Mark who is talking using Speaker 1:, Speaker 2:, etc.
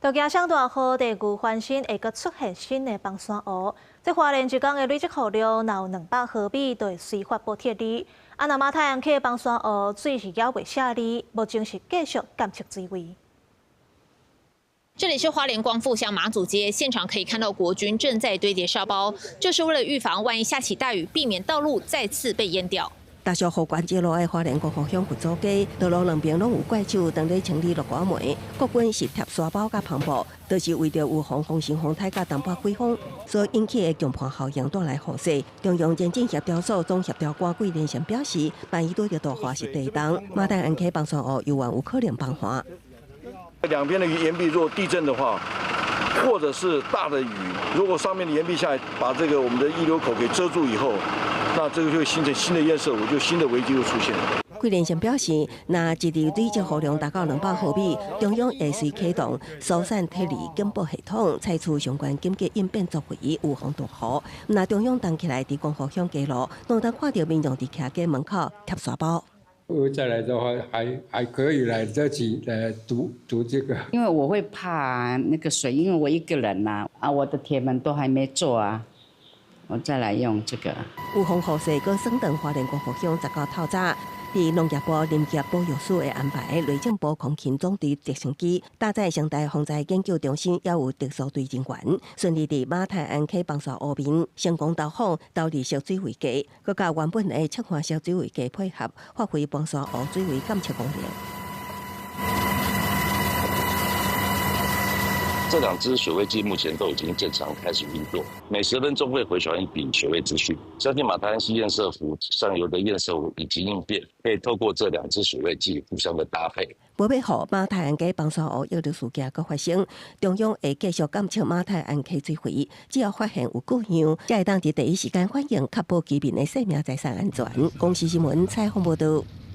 Speaker 1: 要惊上大雨，地区翻新会阁出现新的崩山湖。这花莲一天的累积雨量，若有200毫米，就会随发补贴你。那马太安溪崩山湖水是还袂下哩，目前是继续监测水位。
Speaker 2: 这里是花莲光复乡马祖街，现场可以看到国军正在堆叠沙包，就是为了预防万一下起大雨，避免道路再次被淹掉。
Speaker 3: 大小河关接路的花莲国防乡佛祖街，道路两边拢有怪手当咧清理落果梅，国军是贴沙包甲篷布，都是为着预防风尘风台甲东北季风所引起的强盘效应带来雨势。中央前进协调所总协调官桂连祥表示，万一对着大花是地动，马代安溪崩山湖有可能崩滑。
Speaker 4: 两边的岩壁如果地震的话，或者是大的雨，如果上面的岩壁下来把这个我们的溢流口给遮住以后，那这个就会形成新的堰塞湖，就新的危机就出现。
Speaker 3: 桂连祥表示，那一日累积雨量达到200毫米，中央会随启动疏散体力警报系统，采取相关紧急应变作为，预防大雨。那中央动起来伫光复乡街路，当当看到民众伫徛街门口贴沙包。
Speaker 5: 再来的话，还可以来得及读这个。
Speaker 6: 因为我会怕那个水，因为我一个人呐，我的铁门都还没做啊，我再来用这个。
Speaker 3: 预防雨势，搁省长花莲国福乡19透早，伫农业部林业保育署的安排，内政部空勤总队直升机搭载上台防灾研究中心，也有特殊队人员，顺利伫马太安溪崩山湖面成功导访导入小水位计，佮甲原本的测换小水位计配合，发挥崩山湖水位监测功能。
Speaker 7: 这2支水位计目前都已经正常开始运作，每10分钟会回传一笔水位资讯。相信马太安溪堰塞湖上游的堰塞湖以及应变，可以透过这2支水位计互相的搭配。
Speaker 3: 无要互马太安溪崩山湖恶劣事件搁发生，中央会继续监测马太安溪水位，只要发现有故乡，才会当伫第一时间反应，确保居民的生命财产安全。公视新闻采访报道。